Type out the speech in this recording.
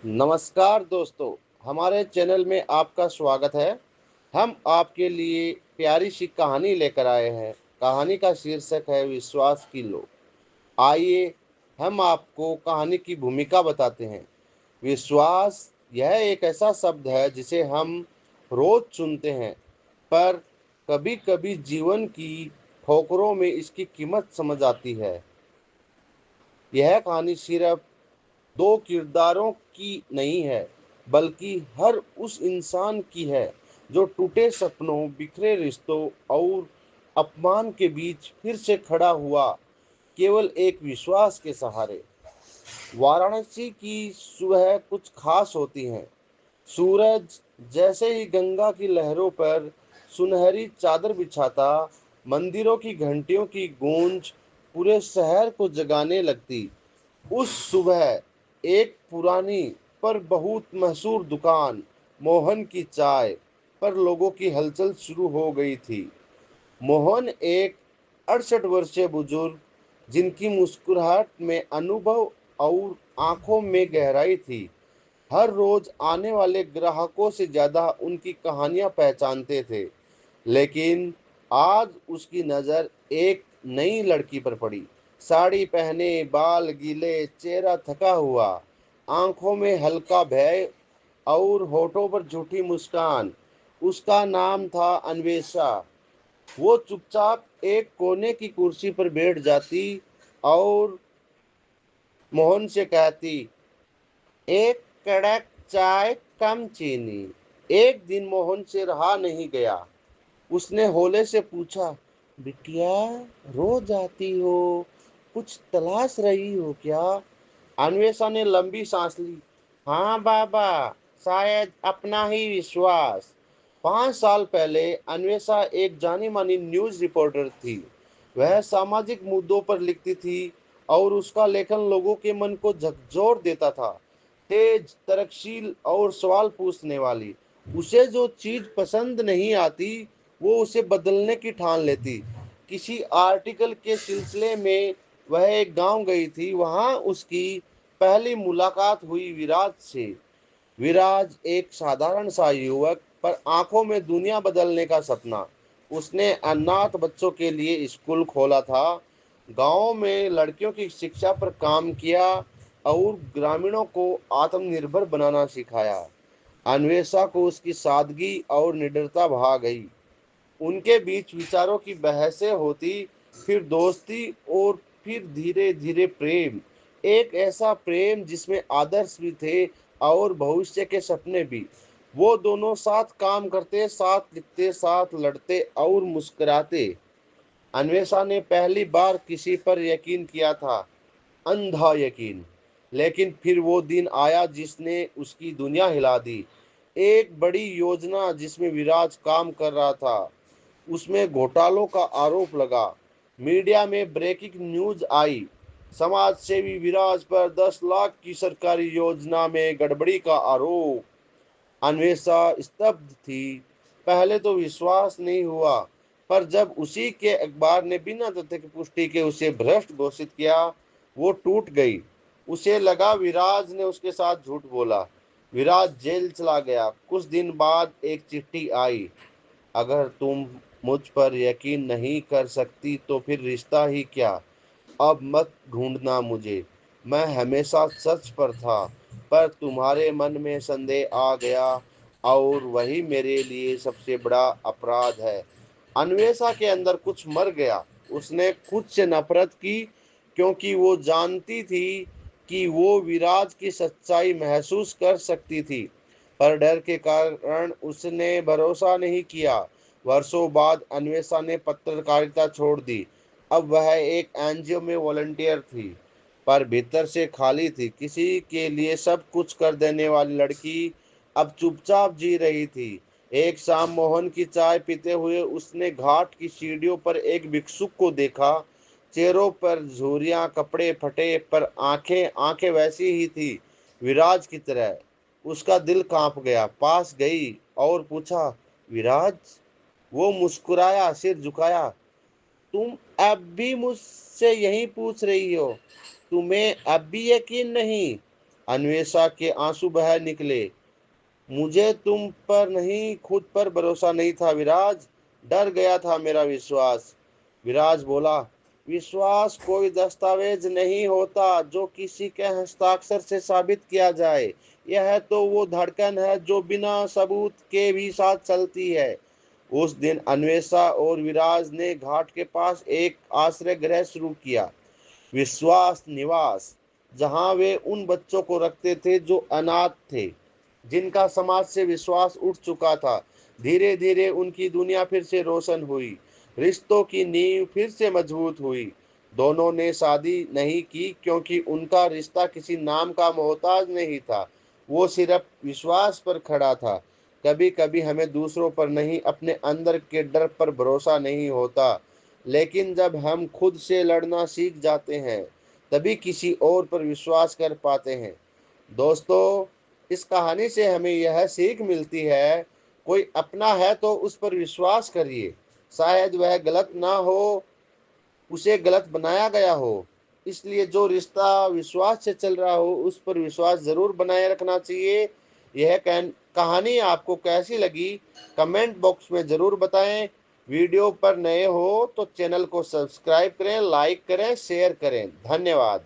नमस्कार दोस्तों, हमारे चैनल में आपका स्वागत है। हम आपके लिए प्यारी सी कहानी लेकर आए हैं। कहानी का शीर्षक है विश्वास की लो। आइए हम आपको कहानी की भूमिका बताते हैं। विश्वास यह एक ऐसा शब्द है जिसे हम रोज सुनते हैं, पर कभी-कभी जीवन की ठोकरों में इसकी कीमत समझ आती है। यह कहानी सिर्फ दो किरदारों की नहीं है, बल्कि हर उस इंसान की है जो टूटे सपनों, बिखरे रिश्तों और अपमान के बीच फिर से खड़ा हुआ, केवल एक विश्वास के सहारे। वाराणसी की सुबह कुछ खास होती है। सूरज जैसे ही गंगा की लहरों पर सुनहरी चादर बिछाता, मंदिरों की घंटियों की गूंज पूरे शहर को जगाने लगती। उस सुबह एक पुरानी पर बहुत मशहूर दुकान, मोहन की चाय पर लोगों की हलचल शुरू हो गई थी। मोहन एक 68 वर्षीय बुजुर्ग, जिनकी मुस्कुराहट में अनुभव और आंखों में गहराई थी, हर रोज आने वाले ग्राहकों से ज्यादा उनकी कहानियां पहचानते थे। लेकिन आज उसकी नजर एक नई लड़की पर पड़ी। साड़ी पहने, बाल गीले, चेहरा थका हुआ, आंखों में हल्का भय और होठों पर झूठी मुस्कान। उसका नाम था अन्वेषा। वो चुपचाप एक कोने की कुर्सी पर बैठ जाती और मोहन से कहती, एक कड़क चाय, कम चीनी। एक दिन मोहन से रहा नहीं गया। उसने हौले से पूछा, बिटिया, रोज आती हो, कुछ तलाश रही हो क्या? अन्वेषा ने लंबी सांस ली। हाँ बाबा, शायद अपना ही विश्वास। 5 साल पहले अन्वेषा एक जानी मानी न्यूज रिपोर्टर थी। वह सामाजिक मुद्दों पर लिखती थी और उसका लेखन लोगों के मन को झकझोर देता था। तेज, तरकशील और सवाल पूछने वाली। उसे जो चीज पसंद नहीं आती, वो उसे बदलने की ठान लेती। किसी आर्टिकल के सिलसिले में वह एक गांव गई थी। वहां उसकी पहली मुलाकात हुई विराज से। विराज एक साधारण सा युवक, पर आंखों में दुनिया बदलने का सपना। उसने अनाथ बच्चों के लिए स्कूल खोला था, गांव में लड़कियों की शिक्षा पर काम किया और ग्रामीणों को आत्मनिर्भर बनाना सिखाया। अन्वेषा को उसकी सादगी और निडरता भा गई। उनके बीच विचारों की बहसें होती, फिर दोस्ती और फिर धीरे धीरे प्रेम। एक ऐसा प्रेम जिसमें आदर्श भी थे और भविष्य के सपने भी। वो दोनों साथ काम करते, साथ लिखते, साथ लड़ते और मुस्कुराते। अन्वेषा ने पहली बार किसी पर यकीन किया था, अंधा यकीन। लेकिन फिर वो दिन आया जिसने उसकी दुनिया हिला दी। एक बड़ी योजना जिसमें विराज काम कर रहा था, उसमें घोटालों का आरोप लगा। मीडिया में ब्रेकिंग न्यूज आई, समाज सेवी विराज पर 10 लाख की सरकारी योजना में गड़बड़ी का आरोप। अन्वेषा स्तब्ध थी। पहले तो विश्वास नहीं हुआ, पर जब उसी के अखबार ने बिना तथ्य की पुष्टि के उसे भ्रष्ट घोषित किया, वो टूट गई। उसे लगा विराज ने उसके साथ झूठ बोला। विराज जेल चला गया। कुछ दिन बाद एक चिट्ठी आई, अगर तुम मुझ पर यकीन नहीं कर सकती तो फिर रिश्ता ही क्या। अब मत ढूंढना मुझे, मैं हमेशा सच पर था, पर तुम्हारे मन में संदेह आ गया और वही मेरे लिए सबसे बड़ा अपराध है। अन्वेषा के अंदर कुछ मर गया। उसने खुद से नफरत की, क्योंकि वो जानती थी कि वो विराज की सच्चाई महसूस कर सकती थी, पर डर के कारण उसने भरोसा नहीं किया। वर्षों बाद अन्वेषा ने पत्रकारिता छोड़ दी। अब वह एक एनजीओ में वॉलंटियर थी, पर भीतर से खाली थी। किसी के लिए सब कुछ कर देने वाली लड़की अब चुपचाप जी रही थी। एक शाम मोहन की चाय पीते हुए उसने घाट की सीढ़ियों पर एक भिक्षुक को देखा। चेहरों पर झुर्रियां, कपड़े फटे, पर आंखें आंखें वैसी ही थी, विराज की तरह। उसका दिल कांप गया। पास गई और पूछा, विराज? वो मुस्कुराया, सिर झुकाया। तुम अब भी मुझसे यही पूछ रही हो? तुम्हें अब भी यकीन नहीं? अन्वेषा के आंसू बह निकले। मुझे तुम पर नहीं, खुद पर भरोसा नहीं था विराज, डर गया था मेरा विश्वास। विराज बोला, विश्वास कोई दस्तावेज नहीं होता जो किसी के हस्ताक्षर से साबित किया जाए। यह तो वो धड़कन है जो बिना सबूत के भी साथ चलती है। उस दिन अन्वेषा और विराज ने घाट के पास एक आश्रय गृह शुरू किया, विश्वास निवास, जहां वे उन बच्चों को रखते थे जो अनाथ थे, जिनका समाज से विश्वास उठ चुका था। धीरे धीरे उनकी दुनिया फिर से रोशन हुई, रिश्तों की नींव फिर से मजबूत हुई। दोनों ने शादी नहीं की क्योंकि उनका रिश्ता किसी नाम का मोहताज नहीं था, वो सिर्फ विश्वास पर खड़ा था। कभी कभी हमें दूसरों पर नहीं, अपने अंदर के डर पर भरोसा नहीं होता, लेकिन जब हम खुद से लड़ना सीख जाते हैं तभी किसी और पर विश्वास कर पाते हैं। दोस्तों, इस कहानी से हमें यह सीख मिलती है, कोई अपना है तो उस पर विश्वास करिए, शायद वह गलत ना हो, उसे गलत बनाया गया हो। इसलिए जो रिश्ता विश्वास से चल रहा हो उस पर विश्वास जरूर बनाए रखना चाहिए। यह कहानी आपको कैसी लगी, कमेंट बॉक्स में जरूर बताएं। वीडियो पर नए हो तो चैनल को सब्सक्राइब करें, लाइक करें, शेयर करें। धन्यवाद।